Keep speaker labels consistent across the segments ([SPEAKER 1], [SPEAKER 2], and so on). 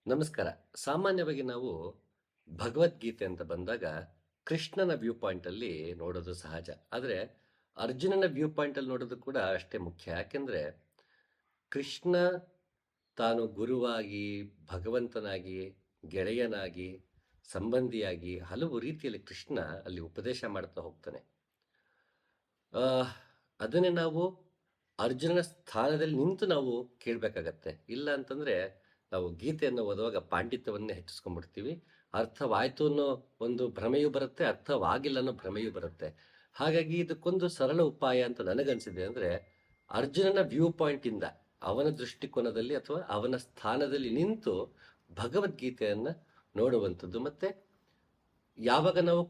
[SPEAKER 1] ನಮಸ್ಕಾರ. ಸಾಮಾನ್ಯವಾಗಿ ನಾವು ಭಗವದ್ಗೀತೆ ಅಂತ ಬಂದಾಗ ಕೃಷ್ಣನ ವ್ಯೂ ಪಾಯಿಂಟಲ್ಲಿ ನೋಡೋದು ಸಹಜ. ಆದರೆ ಅರ್ಜುನನ ವ್ಯೂ ಪಾಯಿಂಟಲ್ಲಿ ನೋಡೋದು ಕೂಡ ಅಷ್ಟೇ ಮುಖ್ಯ. ಯಾಕೆಂದರೆ ಕೃಷ್ಣ ತಾನು ಗುರುವಾಗಿ, ಭಗವಂತನಾಗಿ, ಗೆಳೆಯನಾಗಿ, ಸಂಬಂಧಿಯಾಗಿ ಹಲವು ರೀತಿಯಲ್ಲಿ ಕೃಷ್ಣ ಅಲ್ಲಿ ಉಪದೇಶ ಮಾಡ್ತಾ ಹೋಗ್ತಾನೆ. ಆ, ಅದನ್ನೇ ನಾವು ಅರ್ಜುನನ ಸ್ಥಾನದಲ್ಲಿ ನಿಂತು ನಾವು ಕೇಳಬೇಕಾಗತ್ತೆ. ಇಲ್ಲ ಅಂತಂದರೆ ನಾವು ಗೀತೆಯನ್ನು ಓದುವಾಗ ಪಾಂಡಿತ್ಯವನ್ನೇ ಹೆಚ್ಚಿಸ್ಕೊಂಡ್ಬಿಡ್ತೀವಿ. ಅರ್ಥವಾಯಿತು ಅನ್ನೋ ಒಂದು ಭ್ರಮೆಯೂ ಬರುತ್ತೆ, ಅರ್ಥವಾಗಿಲ್ಲ ಅನ್ನೋ ಭ್ರಮೆಯೂ ಬರುತ್ತೆ. ಹಾಗಾಗಿ ಇದಕ್ಕೊಂದು ಸರಳ ಉಪಾಯ ಅಂತ ನನಗನ್ಸಿದೆ. ಅಂದರೆ ಅರ್ಜುನನ ವ್ಯೂ ಪಾಯಿಂಟಿಂದ, ಅವನ ದೃಷ್ಟಿಕೋನದಲ್ಲಿ ಅಥವಾ ಅವನ ಸ್ಥಾನದಲ್ಲಿ ನಿಂತು ಭಗವದ್ಗೀತೆಯನ್ನು ನೋಡುವಂಥದ್ದು. ಮತ್ತು ಯಾವಾಗ ನಾವು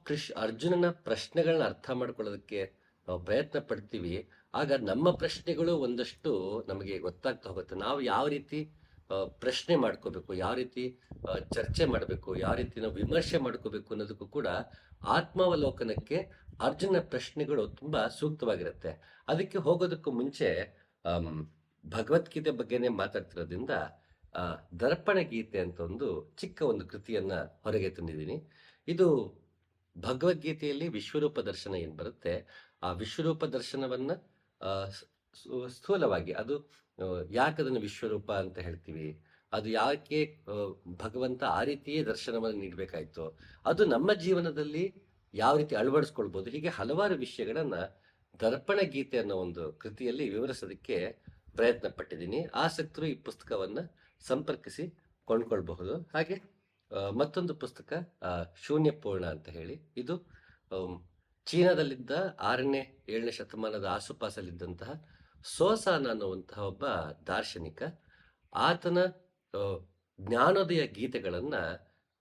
[SPEAKER 1] ಅರ್ಜುನನ ಪ್ರಶ್ನೆಗಳನ್ನ ಅರ್ಥ ಮಾಡ್ಕೊಳ್ಳೋದಕ್ಕೆ ನಾವು ಪ್ರಯತ್ನ ಪಡ್ತೀವಿ, ಆಗ ನಮ್ಮ ಪ್ರಶ್ನೆಗಳು ಒಂದಷ್ಟು ನಮಗೆ ಗೊತ್ತಾಗ್ತಾ ಹೋಗುತ್ತೆ. ನಾವು ಯಾವ ರೀತಿ ಪ್ರಶ್ನೆ ಮಾಡ್ಕೋಬೇಕು, ಯಾವ ರೀತಿ ಚರ್ಚೆ ಮಾಡಬೇಕು, ಯಾವ ರೀತಿ ನಾವು ವಿಮರ್ಶೆ ಮಾಡ್ಕೋಬೇಕು ಅನ್ನೋದಕ್ಕೂ ಕೂಡ ಆತ್ಮಾವಲೋಕನಕ್ಕೆ ಅರ್ಜುನ ಪ್ರಶ್ನೆಗಳು ತುಂಬಾ ಸೂಕ್ತವಾಗಿರುತ್ತೆ. ಅದಕ್ಕೆ ಹೋಗೋದಕ್ಕೂ ಮುಂಚೆ ಭಗವದ್ಗೀತೆ ಬಗ್ಗೆನೇ ಮಾತಾಡ್ತಿರೋದ್ರಿಂದ ದರ್ಪಣ ಗೀತೆ ಅಂತ ಚಿಕ್ಕ ಒಂದು ಕೃತಿಯನ್ನ ಹೊರಗೆ ತಂದಿದ್ದೀನಿ. ಇದು ಭಗವದ್ಗೀತೆಯಲ್ಲಿ ವಿಶ್ವರೂಪ ದರ್ಶನ ಏನು ಬರುತ್ತೆ, ಆ ವಿಶ್ವರೂಪ ದರ್ಶನವನ್ನ ಸ್ಥೂಲವಾಗಿ ಅದು ಯಾಕೆ ಅದನ್ನು ವಿಶ್ವರೂಪ ಅಂತ ಹೇಳ್ತೀವಿ, ಅದು ಯಾಕೆ ಭಗವಂತ ಆ ರೀತಿಯೇ ದರ್ಶನವನ್ನು ನೀಡಬೇಕಾಯ್ತು, ಅದು ನಮ್ಮ ಜೀವನದಲ್ಲಿ ಯಾವ ರೀತಿ ಅಳವಡಿಸ್ಕೊಳ್ಬೋದು, ಹೀಗೆ ಹಲವಾರು ವಿಷಯಗಳನ್ನ ದರ್ಪಣ ಗೀತೆ ಅನ್ನೋ ಒಂದು ಕೃತಿಯಲ್ಲಿ ವಿವರಿಸೋದಕ್ಕೆ ಪ್ರಯತ್ನ ಪಟ್ಟಿದ್ದೀನಿ. ಆಸಕ್ತರು ಈ ಪುಸ್ತಕವನ್ನ ಸಂಪರ್ಕಿಸಿ ಕೊಂಡ್ಕೊಳ್ಬಹುದು. ಹಾಗೆ ಮತ್ತೊಂದು ಪುಸ್ತಕ ಶೂನ್ಯ ಪೂರ್ಣ ಅಂತ ಹೇಳಿ, ಇದು ಚೀನಾದಲ್ಲಿದ್ದ 6ನೇ 7ನೇ ಶತಮಾನದ ಆಸುಪಾಸಲ್ಲಿದ್ದಂತಹ ಸೋಸಾನ ಅನ್ನುವಂತಹ ಒಬ್ಬ ದಾರ್ಶನಿಕ, ಆತನ ಜ್ಞಾನೋದಯ ಗೀತೆಗಳನ್ನ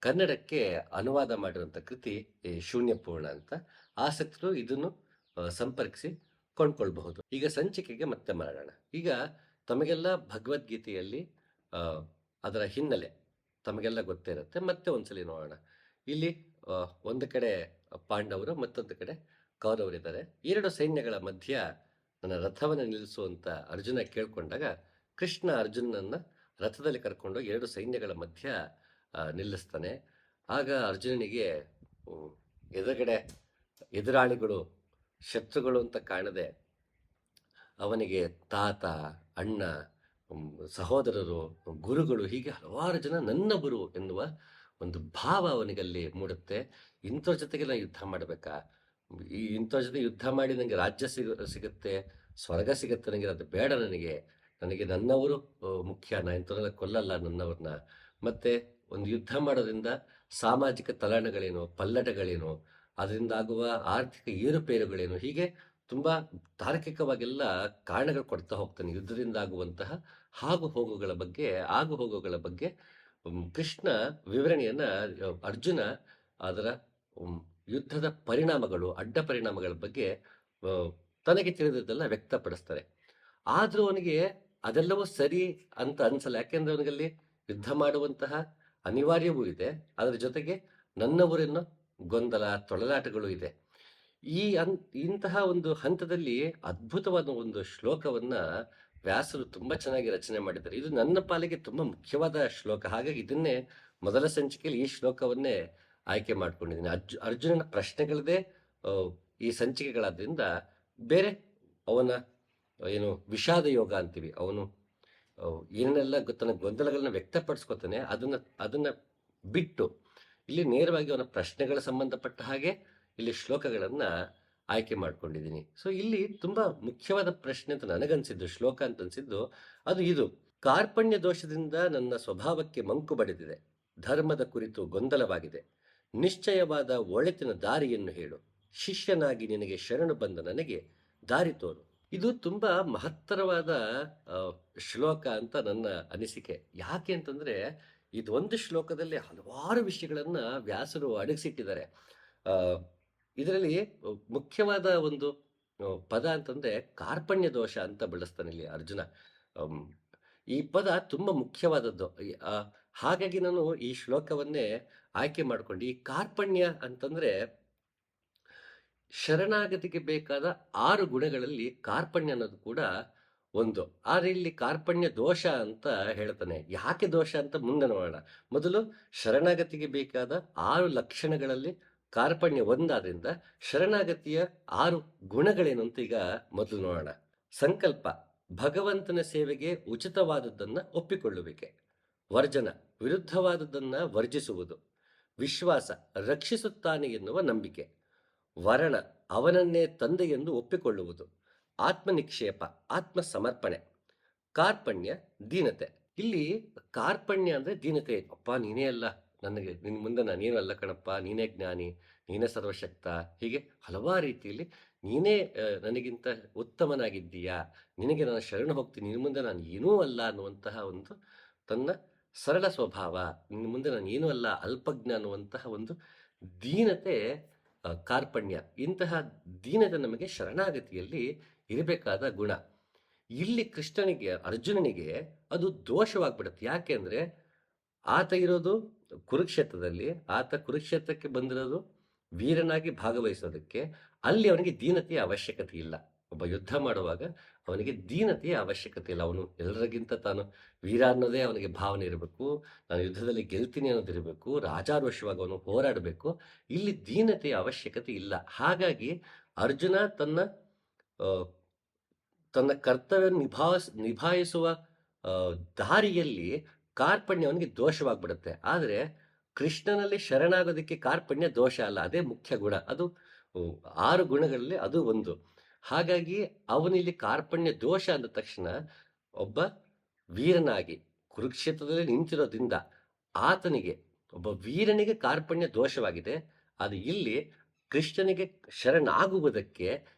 [SPEAKER 1] ಕನ್ನಡಕ್ಕೆ ಅನುವಾದ ಮಾಡಿರುವಂಥ ಕೃತಿ ಶೂನ್ಯ ಪೂರ್ಣ ಅಂತ. ಆಸಕ್ತರು ಇದನ್ನು ಸಂಪರ್ಕಿಸಿ ಕೊಂಡ್ಕೊಳ್ಬಹುದು. ಈಗ ಸಂಚಿಕೆಗೆ ಮತ್ತೆ ಮಾಡೋಣ. ಈಗ ತಮಗೆಲ್ಲ ಭಗವದ್ಗೀತೆಯಲ್ಲಿ ಅದರ ಹಿನ್ನೆಲೆ ತಮಗೆಲ್ಲ ಗೊತ್ತೇ ಇರುತ್ತೆ. ಮತ್ತೆ ಒಂದ್ಸಲಿ ನೋಡೋಣ. ಇಲ್ಲಿ ಒಂದು ಕಡೆ ಪಾಂಡವರು, ಮತ್ತೊಂದು ಕಡೆ ಕೌರವರಿದ್ದಾರೆ. 2 ಸೈನ್ಯಗಳ ಮಧ್ಯ ನನ್ನ ರಥವನ್ನು ನಿಲ್ಲಿಸುವಂತ ಅರ್ಜುನ ಕೇಳ್ಕೊಂಡಾಗ ಕೃಷ್ಣ ಅರ್ಜುನನ್ನ ರಥದಲ್ಲಿ ಕರ್ಕೊಂಡು 2 ಸೈನ್ಯಗಳ ಮಧ್ಯ ನಿಲ್ಲಿಸ್ತಾನೆ. ಆಗ ಅರ್ಜುನನಿಗೆ ಎದುರುಗಡೆ ಎದುರಾಳಿಗಳು, ಶತ್ರುಗಳು ಅಂತ ಕಾಣದೆ ಅವನಿಗೆ ತಾತ, ಅಣ್ಣ, ಸಹೋದರರು, ಗುರುಗಳು, ಹೀಗೆ ಹಲವಾರು ಜನ ನನ್ನ ಗುರು ಎನ್ನುವ ಒಂದು ಭಾವ ಅವನಿಗಲ್ಲಿ ಮೂಡುತ್ತೆ. ಇಂಥವ್ರ ಜೊತೆಗೆಲ್ಲ ಯುದ್ಧ ಮಾಡಬೇಕಾ, ಇಂಥವ್ರ ಜೊತೆ ಯುದ್ಧ ಮಾಡಿ ನನಗೆ ರಾಜ್ಯ ಸಿಗುತ್ತೆ, ಸ್ವರ್ಗ ಸಿಗುತ್ತೆ, ನನಗೆ ಅದು ಬೇಡ. ನನಗೆ ನನ್ನವರು ಮುಖ್ಯ. ನಾ ಇಂಥವ್ರೆಲ್ಲ ಕೊಲ್ಲಲ್ಲ ನನ್ನವ್ರನ್ನ. ಮತ್ತೆ ಒಂದು ಯುದ್ಧ ಮಾಡೋದ್ರಿಂದ ಸಾಮಾಜಿಕ ತಲಾಣಗಳೇನು, ಪಲ್ಲಟಗಳೇನು, ಅದರಿಂದ ಆಗುವ ಆರ್ಥಿಕ ಏರುಪೇರುಗಳೇನು, ಹೀಗೆ ತುಂಬಾ ತಾರ್ಕಿಕವಾಗೆಲ್ಲ ಕಾರಣಗಳು ಕೊಡ್ತಾ ಹೋಗ್ತಾನೆ. ಯುದ್ಧದಿಂದ ಆಗುವಂತಹ ಆಗು ಹೋಗುಗಳ ಬಗ್ಗೆ ಕೃಷ್ಣ ವಿವರಣೆಯನ್ನ ಅರ್ಜುನ ಅದರ ಯುದ್ಧದ ಪರಿಣಾಮಗಳು, ಅಡ್ಡ ಪರಿಣಾಮಗಳ ಬಗ್ಗೆ ತನಗೆ ತಿಳಿದದ್ದೆಲ್ಲ ವ್ಯಕ್ತಪಡಿಸ್ತಾರೆ. ಆದ್ರೂ ಅವನಿಗೆ ಅದೆಲ್ಲವೂ ಸರಿ ಅಂತ ಅನ್ಸಲ್ಲ. ಯಾಕೆಂದ್ರೆ ಅವನಿಗಲ್ಲಿ ಯುದ್ಧ ಮಾಡುವಂತಹ ಅನಿವಾರ್ಯವೂ ಇದೆ, ಅದರ ಜೊತೆಗೆ ನನ್ನವರೆನ್ನೋ ಗೊಂದಲ, ತೊಳಲಾಟಗಳು ಇದೆ. ಇಂತಹ ಒಂದು ಹಂತದಲ್ಲಿ ಅದ್ಭುತವಾದ ಒಂದು ಶ್ಲೋಕವನ್ನ ವ್ಯಾಸರು ತುಂಬಾ ಚೆನ್ನಾಗಿ ರಚನೆ ಮಾಡಿದ್ದಾರೆ. ಇದು ನನ್ನ ಪಾಲಿಗೆ ತುಂಬಾ ಮುಖ್ಯವಾದ ಶ್ಲೋಕ. ಹಾಗಾಗಿ ಇದನ್ನೇ ಮೊದಲ ಸಂಚಿಕೆಯಲ್ಲಿ ಈ ಶ್ಲೋಕವನ್ನೇ ಆಯ್ಕೆ ಮಾಡ್ಕೊಂಡಿದ್ದೀನಿ. ಅರ್ಜುನನ ಪ್ರಶ್ನೆಗಳದೇ ಈ ಸಂಚಿಕೆಗಳಾದ್ರಿಂದ ಬೇರೆ ಅವನ ಏನು ವಿಷಾದ ಯೋಗ ಅಂತೀವಿ, ಅವನು ಏನೆಲ್ಲ ತನ್ನ ಗೊಂದಲಗಳನ್ನ ವ್ಯಕ್ತಪಡಿಸ್ಕೊತಾನೆ, ಅದನ್ನ ಬಿಟ್ಟು ಇಲ್ಲಿ ನೇರವಾಗಿ ಅವನ ಪ್ರಶ್ನೆಗಳ ಸಂಬಂಧಪಟ್ಟ ಹಾಗೆ ಇಲ್ಲಿ ಶ್ಲೋಕಗಳನ್ನ ಆಯ್ಕೆ ಮಾಡ್ಕೊಂಡಿದ್ದೀನಿ. ಸೊ ಇಲ್ಲಿ ತುಂಬಾ ಮುಖ್ಯವಾದ ಪ್ರಶ್ನೆ ಅಂತ ನನಗನ್ಸಿದ್ದು, ಶ್ಲೋಕ ಅಂತ ಅನ್ಸಿದ್ದು ಅದು ಇದು: ಕಾರ್ಪಣ್ಯ ದೋಷದಿಂದ ನನ್ನ ಸ್ವಭಾವಕ್ಕೆ ಮಂಕು ಬಡಿದಿದೆ, ಧರ್ಮದ ಕುರಿತು ಗೊಂದಲವಾಗಿದೆ, ನಿಶ್ಚಯವಾದ ಒಳಿತಿನ ದಾರಿಯನ್ನು ಹೇಳು, ಶಿಷ್ಯನಾಗಿ ನಿನಗೆ ಶರಣು ಬಂದ ನನಗೆ ದಾರಿ ತೋರು. ಇದು ತುಂಬಾ ಮಹತ್ತರವಾದ ಶ್ಲೋಕ ಅಂತ ನನ್ನ ಅನಿಸಿಕೆ. ಯಾಕೆ ಅಂತಂದ್ರೆ ಇದು ಒಂದು ಶ್ಲೋಕದಲ್ಲಿ ಹಲವಾರು ವಿಷಯಗಳನ್ನ ವ್ಯಾಸರು ಅಡಗಿಸಿಟ್ಟಿದ್ದಾರೆ. ಇದರಲ್ಲಿ ಮುಖ್ಯವಾದ ಒಂದು ಪದ ಅಂತಂದ್ರೆ ಕಾರ್ಪಣ್ಯ ದೋಷ ಅಂತ ಬಳಸ್ತಾನೆ ಇಲ್ಲಿ ಅರ್ಜುನ. ಈ ಪದ ತುಂಬಾ ಮುಖ್ಯವಾದದ್ದು. ಹಾಗಾಗಿ ನಾನು ಈ ಶ್ಲೋಕವನ್ನೇ ಆಯ್ಕೆ ಮಾಡ್ಕೊಂಡು, ಈ ಕಾರ್ಪಣ್ಯ ಅಂತಂದ್ರೆ ಶರಣಾಗತಿಗೆ ಬೇಕಾದ 6 ಗುಣಗಳಲ್ಲಿ ಕಾರ್ಪಣ್ಯ ಅನ್ನೋದು ಕೂಡ ಒಂದು. ಆದ್ರೆ ಇಲ್ಲಿ ಕಾರ್ಪಣ್ಯ ದೋಷ ಅಂತ ಹೇಳ್ತಾನೆ. ಯಾಕೆ ದೋಷ ಅಂತ ಮುಂದೆ ನೋಡೋಣ. ಮೊದಲು ಶರಣಾಗತಿಗೆ ಬೇಕಾದ 6 ಲಕ್ಷಣಗಳಲ್ಲಿ ಕಾರ್ಪಣ್ಯ ಒಂದಾದ್ರಿಂದ ಶರಣಾಗತಿಯ 6 ಗುಣಗಳೇನು ಅಂತ ಈಗ ಮೊದಲು ನೋಡೋಣ. ಸಂಕಲ್ಪ, ಭಗವಂತನ ಸೇವೆಗೆ ಉಚಿತವಾದದ್ದನ್ನ ಒಪ್ಪಿಕೊಳ್ಳುವಿಕೆ. ವರ್ಜನ, ವಿರುದ್ಧವಾದದ್ದನ್ನ ವರ್ಜಿಸುವುದು. ವಿಶ್ವಾಸ, ರಕ್ಷಿಸುತ್ತಾನೆ ಎನ್ನುವ ನಂಬಿಕೆ. ವರಣ, ಅವನನ್ನೇ ತಂದೆ ಎಂದು ಒಪ್ಪಿಕೊಳ್ಳುವುದು. ಆತ್ಮನಿಕ್ಷೇಪ, ಆತ್ಮ ಸಮರ್ಪಣೆ. ಕಾರ್ಪಣ್ಯ, ದೀನತೆ. ಇಲ್ಲಿ ಕಾರ್ಪಣ್ಯ ಅಂದ್ರೆ ದೀನತೆ. ಅಪ್ಪ ನೀನೇ ಅಲ್ಲ, ನನಗೆ ನಿನ್ನ ಮುಂದೆ ನಾನೇನು ಅಲ್ಲ ಕಣಪ್ಪ, ನೀನೇ ಜ್ಞಾನಿ, ನೀನೇ ಸರ್ವಶಕ್ತ, ಹೀಗೆ ಹಲವಾರು ರೀತಿಯಲ್ಲಿ ನೀನೇ ನನಗಿಂತ ಉತ್ತಮನಾಗಿದ್ದೀಯಾ, ನಿನಗೆ ನಾನು ಶರಣ ಹೋಗ್ತೀನಿ, ನಿನ್ನ ಮುಂದೆ ನಾನು ಏನೂ ಅಲ್ಲ ಅನ್ನುವಂತಹ ಒಂದು ತನ್ನ ಸರಳ ಸ್ವಭಾವ, ನಿನ್ನ ಮುಂದೆ ನಾನು ಏನೂ ಅಲ್ಲ, ಅಲ್ಪಜ್ಞ ಅನ್ನುವಂತಹ ಒಂದು ದೀನತೆ ಕಾರ್ಪಣ್ಯ. ಇಂತಹ ದೀನತೆ ನಮಗೆ ಶರಣಾಗತಿಯಲ್ಲಿ ಇರಬೇಕಾದ ಗುಣ. ಇಲ್ಲಿ ಕೃಷ್ಣನಿಗೆ, ಅರ್ಜುನನಿಗೆ ಅದು ದೋಷವಾಗ್ಬಿಡುತ್ತೆ. ಯಾಕೆ ಅಂದ್ರೆ ಆತ ಇರೋದು ಕುರುಕ್ಷೇತ್ರದಲ್ಲಿ, ಆತ ಕುರುಕ್ಷೇತ್ರಕ್ಕೆ ಬಂದಿರೋದು ವೀರನಾಗಿ ಭಾಗವಹಿಸೋದಕ್ಕೆ. ಅಲ್ಲಿ ಅವನಿಗೆ ದೀನತೆಯ ಅವಶ್ಯಕತೆ ಇಲ್ಲ. ಒಬ್ಬ ಯುದ್ಧ ಮಾಡುವಾಗ ಅವನಿಗೆ ದೀನತೆಯ ಅವಶ್ಯಕತೆ ಇಲ್ಲ. ಅವನು ಎಲ್ಲರಿಗಿಂತ ತಾನು ವೀರ ಅನ್ನೋದೇ ಅವನಿಗೆ ಭಾವನೆ ಇರಬೇಕು, ನಾನು ಯುದ್ಧದಲ್ಲಿ ಗೆಲ್ತೀನಿ ಅನ್ನೋದಿರಬೇಕು, ರಾಜಾರೋಷವಾಗಿ ಅವನು ಹೋರಾಡಬೇಕು. ಇಲ್ಲಿ ದೀನತೆಯ ಅವಶ್ಯಕತೆ ಇಲ್ಲ. ಹಾಗಾಗಿ ಅರ್ಜುನ ತನ್ನ ಕರ್ತವ್ಯ ನಿಭಾಯಿಸುವ ದಾರಿಯಲ್ಲಿ ಕಾರ್ಪಣ್ಯ ಅವನಿಗೆ ದೋಷವಾಗ್ಬಿಡುತ್ತೆ. ಆದರೆ ಕೃಷ್ಣನಲ್ಲಿ ಶರಣಾಗೋದಕ್ಕೆ ಕಾರ್ಪಣ್ಯ ದೋಷ ಅಲ್ಲ, ಅದೇ ಮುಖ್ಯ ಗುಣ. ಅದು 6 ಗುಣಗಳಲ್ಲಿ ಅದು ಒಂದು. ಹಾಗಾಗಿ ಅವನಿಲ್ಲಿ ಕಾರ್ಪಣ್ಯ ದೋಷ ಅಂದ ತಕ್ಷಣ ಒಬ್ಬ ವೀರನಾಗಿ ಕುರುಕ್ಷೇತ್ರದಲ್ಲಿ ನಿಂತಿರೋದ್ರಿಂದ ಆತನಿಗೆ, ಒಬ್ಬ ವೀರನಿಗೆ ಕಾರ್ಪಣ್ಯ ದೋಷವಾಗಿದೆ. ಅದು ಇಲ್ಲಿ ಕೃಷ್ಣನಿಗೆ ಶರಣಾಗುವುದಕ್ಕೆ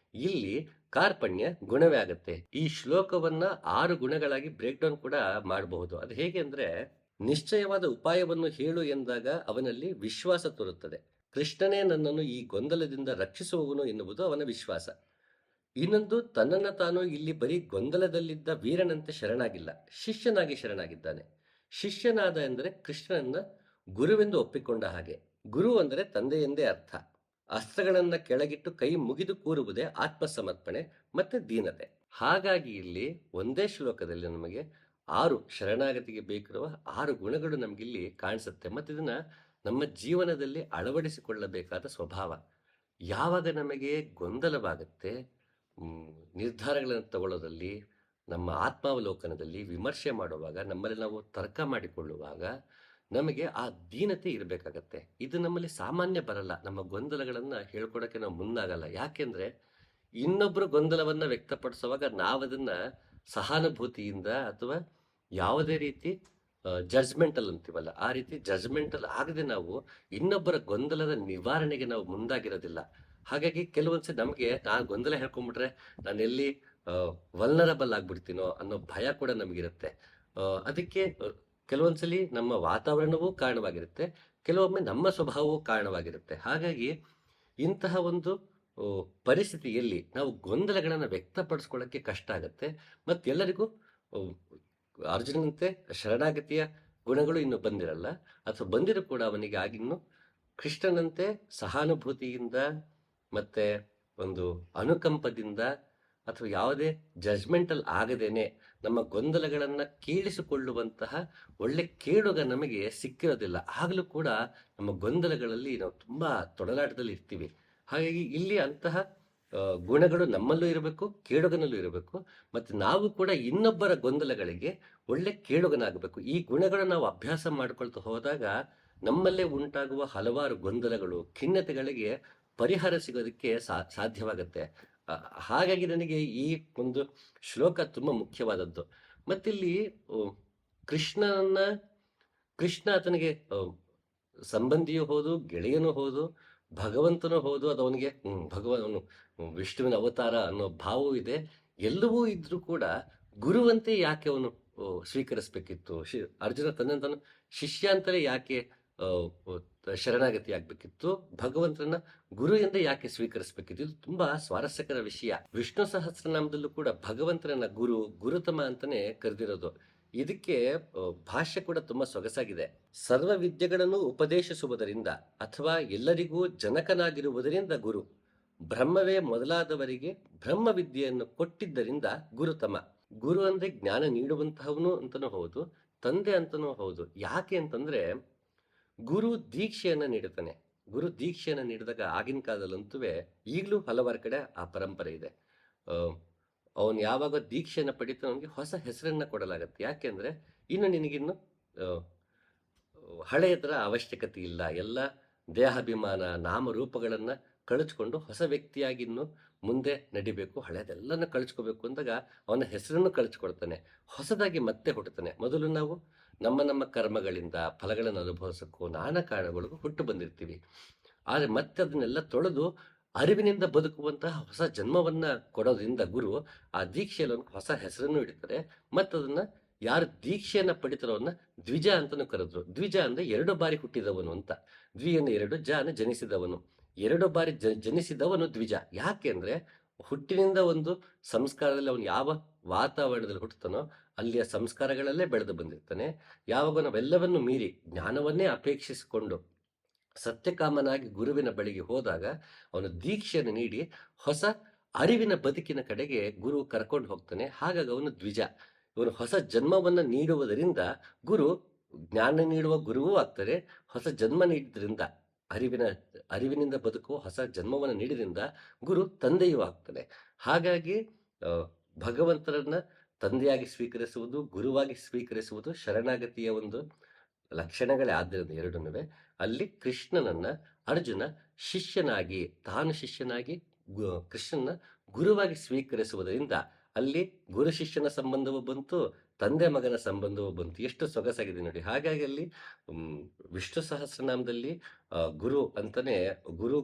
[SPEAKER 1] ಇಲ್ಲಿ ಕಾರ್ಪಣ್ಯ ಗುಣವೇ ಆಗುತ್ತೆ. ಈ ಶ್ಲೋಕವನ್ನ 6 ಗುಣಗಳಾಗಿ ಬ್ರೇಕ್ ಡೌನ್ ಕೂಡ ಮಾಡಬಹುದು. ಅದು ಹೇಗೆ ಅಂದ್ರೆ, ನಿಶ್ಚಯವಾದ ಉಪಾಯವನ್ನು ಹೇಳು ಎಂದಾಗ ಅವನಲ್ಲಿ ವಿಶ್ವಾಸ ತೋರುತ್ತದೆ. ಕೃಷ್ಣನೇ ನನ್ನನ್ನು ಈ ಗೊಂದಲದಿಂದ ರಕ್ಷಿಸುವವನು ಎನ್ನುವುದು ಅವನ ವಿಶ್ವಾಸ. ಇನ್ನೊಂದು, ತನ್ನನ್ನು ತಾನು ಇಲ್ಲಿ ಬರೀ ಗೊಂದಲದಲ್ಲಿದ್ದ ವೀರನಂತೆ ಶರಣಾಗಿಲ್ಲ, ಶಿಷ್ಯನಾಗಿ ಶರಣಾಗಿದ್ದಾನೆ. ಶಿಷ್ಯನಾದ ಎಂದರೆ ಕೃಷ್ಣನನ್ನ ಗುರುವೆಂದು ಒಪ್ಪಿಕೊಂಡ ಹಾಗೆ. ಗುರು ಅಂದರೆ ತಂದೆ ಎಂದೇ ಅರ್ಥ. ಅಸ್ತ್ರಗಳನ್ನ ಕೆಳಗಿಟ್ಟು ಕೈ ಮುಗಿದು ಕೂರುವುದೇ ಆತ್ಮಸಮರ್ಪಣೆ ಮತ್ತೆ ದೀನತೆ. ಹಾಗಾಗಿ ಇಲ್ಲಿ ಒಂದೇ ಶ್ಲೋಕದಲ್ಲಿ ನಮಗೆ 6 ಶರಣಾಗತಿಗೆ ಬೇಕಿರುವ 6 ಗುಣಗಳು ನಮಗಿಲ್ಲಿ ಕಾಣಿಸುತ್ತೆ. ಮತ್ತೆ ಇದನ್ನ ನಮ್ಮ ಜೀವನದಲ್ಲಿ ಅಳವಡಿಸಿಕೊಳ್ಳಬೇಕಾದ ಸ್ವಭಾವ. ಯಾವಾಗ ನಮಗೆ ಗೊಂದಲವಾಗುತ್ತೆ, ನಿರ್ಧಾರಗಳನ್ನು ತಗೊಳ್ಳೋದಲ್ಲಿ, ನಮ್ಮ ಆತ್ಮಾವಲೋಕನದಲ್ಲಿ ವಿಮರ್ಶೆ ಮಾಡುವಾಗ, ನಮ್ಮಲ್ಲಿ ನಾವು ತರ್ಕ ಮಾಡಿಕೊಳ್ಳುವಾಗ ನಮಗೆ ಆ ದೀನತೆ ಇರಬೇಕಾಗತ್ತೆ. ಇದು ನಮ್ಮಲ್ಲಿ ಸಾಮಾನ್ಯ ಬರಲ್ಲ. ನಮ್ಮ ಗೊಂದಲಗಳನ್ನ ಹೇಳ್ಕೊಡಕ್ಕೆ ನಾವು ಮುಂದಾಗಲ್ಲ. ಯಾಕೆಂದ್ರೆ ಇನ್ನೊಬ್ರು ಗೊಂದಲವನ್ನ ವ್ಯಕ್ತಪಡಿಸುವಾಗ ನಾವದನ್ನ ಸಹಾನುಭೂತಿಯಿಂದ ಅಥವಾ ಯಾವುದೇ ರೀತಿ ಜಡ್ಜ್ಮೆಂಟಲ್ ಅಂತೀವಲ್ಲ, ಆ ರೀತಿ ಜಡ್ಜ್ಮೆಂಟಲ್ ಆಗದೆ ನಾವು ಇನ್ನೊಬ್ಬರ ಗೊಂದಲದ ನಿವಾರಣೆಗೆ ನಾವು ಮುಂದಾಗಿರೋದಿಲ್ಲ. ಹಾಗಾಗಿ ಕೆಲವೊಂದ್ಸರಿ ನಮಗೆ ನಾನು ಗೊಂದಲ ಹೇಳ್ಕೊಂಡ್ಬಿಟ್ರೆ ನಾನು ಎಲ್ಲಿ ವಲ್ನರಬಲ್ ಆಗ್ಬಿಡ್ತೀನೋ ಅನ್ನೋ ಭಯ ಕೂಡ ನಮಗಿರುತ್ತೆ. ಅದಕ್ಕೆ ಕೆಲವೊಂದ್ಸಲಿ ನಮ್ಮ ವಾತಾವರಣವೂ ಕಾರಣವಾಗಿರುತ್ತೆ, ಕೆಲವೊಮ್ಮೆ ನಮ್ಮ ಸ್ವಭಾವವೂ ಕಾರಣವಾಗಿರುತ್ತೆ. ಹಾಗಾಗಿ ಇಂತಹ ಒಂದು ಪರಿಸ್ಥಿತಿಯಲ್ಲಿ ನಾವು ಗೊಂದಲಗಳನ್ನು ವ್ಯಕ್ತಪಡಿಸ್ಕೊಳ್ಳೋಕ್ಕೆ ಕಷ್ಟ ಆಗುತ್ತೆ. ಮತ್ತೆಲ್ಲರಿಗೂ ಅರ್ಜುನಂತೆ ಶರಣಾಗತಿಯ ಗುಣಗಳು ಇನ್ನು ಬಂದಿರಲ್ಲ, ಅಥವಾ ಬಂದಿರೂ ಕೂಡ ಅವನಿಗೆ ಆಗಿನ್ನು ಕೃಷ್ಣನಂತೆ ಸಹಾನುಭೂತಿಯಿಂದ ಮತ್ತೆ ಒಂದು ಅನುಕಂಪದಿಂದ ಅಥವಾ ಯಾವುದೇ ಜಡ್ಜ್ಮೆಂಟಲ್ ಆಗದೇನೆ ನಮ್ಮ ಗೊಂದಲಗಳನ್ನ ಕೇಳಿಸಿಕೊಳ್ಳುವಂತಹ ಒಳ್ಳೆ ಕೇಳುಗ ನಮಗೆ ಸಿಕ್ಕಿರೋದಿಲ್ಲ. ಆಗಲೂ ಕೂಡ ನಮ್ಮ ಗೊಂದಲಗಳಲ್ಲಿ ನಾವು ತುಂಬಾ ತೊಡಲಾಟದಲ್ಲಿ ಇರ್ತೀವಿ. ಹಾಗಾಗಿ ಇಲ್ಲಿ ಅಂತಹ ಗುಣಗಳು ನಮ್ಮಲ್ಲೂ ಇರಬೇಕು, ಕೇಳುಗನಲ್ಲೂ ಇರಬೇಕು. ಮತ್ತೆ ನಾವು ಕೂಡ ಇನ್ನೊಬ್ಬರ ಗೊಂದಲಗಳಿಗೆ ಒಳ್ಳೆ ಕೇಳುಗನಾಗಬೇಕು. ಈ ಗುಣಗಳನ್ನು ನಾವು ಅಭ್ಯಾಸ ಮಾಡ್ಕೊಳ್ತಾ ಹೋದಾಗ ನಮ್ಮಲ್ಲೇ ಉಂಟಾಗುವ ಹಲವಾರು ಗೊಂದಲಗಳು, ಖಿನ್ನತೆಗಳಿಗೆ ಪರಿಹಾರ ಸಿಗೋದಕ್ಕೆ ಸಾಧ್ಯವಾಗತ್ತೆ. ಹಾಗಾಗಿ ನನಗೆ ಈ ಒಂದು ಶ್ಲೋಕ ತುಂಬಾ ಮುಖ್ಯವಾದದ್ದು. ಮತ್ತಿಲ್ಲಿ ಕೃಷ್ಣ ಆತನಿಗೆ ಸಂಬಂಧಿಯೂ ಹೌದು, ಗೆಳೆಯನೂ ಹೌದು, ಭಗವಂತನೂ ಹೌದು. ಅದು ಅವನಿಗೆ ಭಗವನು ವಿಷ್ಣುವಿನ ಅವತಾರ ಅನ್ನೋ ಭಾವವೂ ಇದೆ. ಎಲ್ಲವೂ ಇದ್ರೂ ಕೂಡ ಗುರುವಂತೆ ಯಾಕೆ ಅವನು ಸ್ವೀಕರಿಸ್ಬೇಕಿತ್ತು? ಅರ್ಜುನ ತನ್ನಂತಾನು ಶಿಷ್ಯ ಅಂತಲೇ ಯಾಕೆ ಶರಣಾಗತಿ ಆಗ್ಬೇಕಿತ್ತು? ಭಗವಂತನ ಗುರು ಎಂದೇ ಯಾಕೆ ಸ್ವೀಕರಿಸ್ಬೇಕಿತ್ತು? ಇದು ತುಂಬಾ ಸ್ವಾರಸ್ಯಕರ ವಿಷಯ. ವಿಷ್ಣು ಸಹಸ್ರನಾಮದಲ್ಲೂ ಕೂಡ ಭಗವಂತನನ್ನ ಗುರುತಮ ಅಂತಾನೆ ಕರೆದಿರೋದು. ಇದಕ್ಕೆ ಭಾಷ್ಯ ಕೂಡ ತುಂಬಾ ಸೊಗಸಾಗಿದೆ. ಸರ್ವ ವಿದ್ಯೆಗಳನ್ನು ಉಪದೇಶಿಸುವುದರಿಂದ ಅಥವಾ ಎಲ್ಲರಿಗೂ ಜನಕನಾಗಿರುವುದರಿಂದ ಗುರು. ಬ್ರಹ್ಮವೇ ಮೊದಲಾದವರಿಗೆ ಬ್ರಹ್ಮ ವಿದ್ಯೆಯನ್ನು ಕೊಟ್ಟಿದ್ದರಿಂದ ಗುರುತಮ. ಗುರು ಅಂದ್ರೆ ಜ್ಞಾನ ನೀಡುವಂತಹವನು ಅಂತನೂ ಹೌದು, ತಂದೆ ಅಂತನೂ ಹೌದು. ಯಾಕೆ ಅಂತಂದ್ರೆ ಗುರು ದೀಕ್ಷೆಯನ್ನ ನೀಡುತ್ತಾನೆ. ಗುರು ದೀಕ್ಷೆಯನ್ನ ನೀಡಿದಾಗ ಆಗಿನ ಕಾಲದಲ್ಲಂತೂ ಈಗಲೂ ಹಲವಾರು ಕಡೆ ಆ ಪರಂಪರೆ ಇದೆ. ಅವನು ಯಾವಾಗ ದೀಕ್ಷೆಯನ್ನ ಪಡಿತಾನೆ ಅವನಿಗೆ ಹೊಸ ಹೆಸರನ್ನ ಕೊಡಲಾಗತ್ತೆ. ಯಾಕೆಂದ್ರೆ ಇನ್ನು ನಿನಗಿನ್ನು ಹಳೆಯದರ ಅವಶ್ಯಕತೆ ಇಲ್ಲ. ಎಲ್ಲ ದೇಹಾಭಿಮಾನ ನಾಮರೂಪಗಳನ್ನ ಕಳಚ್ಕೊಂಡು ಹೊಸ ವ್ಯಕ್ತಿಯಾಗಿ ಇನ್ನು ಮುಂದೆ ನಡಿಬೇಕು, ಹಳೆಯದೆಲ್ಲನ ಕಳ್ಚ್ಕೋಬೇಕು ಅಂದಾಗ ಅವನ ಹೆಸರನ್ನು ಕಳ್ಚ್ಕೊಳ್ತಾನೆ, ಹೊಸದಾಗಿ ಮತ್ತೆ ಹುಟ್ಟುತ್ತಾನೆ. ಮೊದಲು ನಾವು ನಮ್ಮ ಕರ್ಮಗಳಿಂದ ಫಲಗಳನ್ನು ಅನುಭವಿಸಕ್ಕೂ ನಾನಾ ಕಾರಣಗಳಿಗೂ ಹುಟ್ಟು ಬಂದಿರ್ತೀವಿ. ಆದರೆ ಮತ್ತೆ ಅದನ್ನೆಲ್ಲ ತೊಳೆದು ಅರಿವಿನಿಂದ ಬದುಕುವಂತಹ ಹೊಸ ಜನ್ಮವನ್ನ ಕೊಡೋದ್ರಿಂದ ಗುರು ಆ ದೀಕ್ಷೆಯಲ್ಲಿ ಹೊಸ ಹೆಸರನ್ನು ಇಡ್ತಾರೆ. ಮತ್ತದನ್ನ ಯಾರು ದೀಕ್ಷೆಯನ್ನ ಪಡಿತಾರೋ ಅವನ್ನ ದ್ವಿಜ ಅಂತಾನು ಕರೆದ್ರು. ದ್ವಿಜ ಅಂದ್ರೆ 2 ಬಾರಿ ಹುಟ್ಟಿದವನು ಅಂತ. ದ್ವಿಯನ್ನು 2, ಜಾನ ಜನಿಸಿದವನು. 2 ಬಾರಿ ಜನಿಸಿದವನು ದ್ವಿಜ. ಯಾಕೆ ಅಂದ್ರೆ ಹುಟ್ಟಿನಿಂದ ಒಂದು ಸಂಸ್ಕಾರದಲ್ಲಿ ಅವನು ಯಾವ ವಾತಾವರಣದಲ್ಲಿ ಹುಟ್ಟುತ್ತಾನೋ ಅಲ್ಲಿಯ ಸಂಸ್ಕಾರಗಳಲ್ಲೇ ಬೆಳೆದು ಬಂದಿರ್ತಾನೆ. ಯಾವಾಗ ನಾವೆಲ್ಲವನ್ನು ಮೀರಿ ಜ್ಞಾನವನ್ನೇ ಅಪೇಕ್ಷಿಸಿಕೊಂಡು ಸತ್ಯಕಾಮನಾಗಿ ಗುರುವಿನ ಬಳಿಗೆ ಹೋದಾಗ ಅವನು ದೀಕ್ಷೆಯನ್ನು ನೀಡಿ ಹೊಸ ಅರಿವಿನ ಬದುಕಿನ ಕಡೆಗೆ ಗುರು ಕರ್ಕೊಂಡು ಹೋಗ್ತಾನೆ. ಹಾಗಾಗಿ ಅವನು ದ್ವಿಜ. ಇವನು ಹೊಸ ಜನ್ಮವನ್ನ ನೀಡುವುದರಿಂದ ಗುರು ಜ್ಞಾನ ನೀಡುವ ಗುರುವೂ ಆಗ್ತಾರೆ. ಹೊಸ ಜನ್ಮ ನೀಡಿದ್ರಿಂದ ಅರಿವಿನಿಂದ ಬದುಕುವ ಹೊಸ ಜನ್ಮವನ್ನು ನೀಡಿದ್ರಿಂದ ಗುರು ತಂದೆಯೂ ಆಗ್ತಾನೆ. ಹಾಗಾಗಿ ಭಗವಂತರನ್ನ ತಂದೆಯಾಗಿ ಸ್ವೀಕರಿಸುವುದು, ಗುರುವಾಗಿ ಸ್ವೀಕರಿಸುವುದು ಶರಣಾಗತಿಯ ಒಂದು ಲಕ್ಷಣಗಳೇ. ಆದ್ದರಿಂದ ಎರಡನ್ನೂ ಅಲ್ಲಿ ಕೃಷ್ಣನನ್ನ ಅರ್ಜುನ ಶಿಷ್ಯನಾಗಿ, ತಾನು ಶಿಷ್ಯನಾಗಿ ಕೃಷ್ಣನ ಗುರುವಾಗಿ ಸ್ವೀಕರಿಸುವುದರಿಂದ ಅಲ್ಲಿ ಗುರು ಶಿಷ್ಯನ ಸಂಬಂಧವೂ ಬಂತು, ತಂದೆ ಮಗನ ಸಂಬಂಧವೂ ಬಂತು. ಎಷ್ಟು ಸೊಗಸಾಗಿದೆ ನೋಡಿ. ಹಾಗಾಗಿ ಅಲ್ಲಿ ವಿಷ್ಣು ಸಹಸ್ರನಾಮದಲ್ಲಿ ಗುರು ಅಂತಾನೆ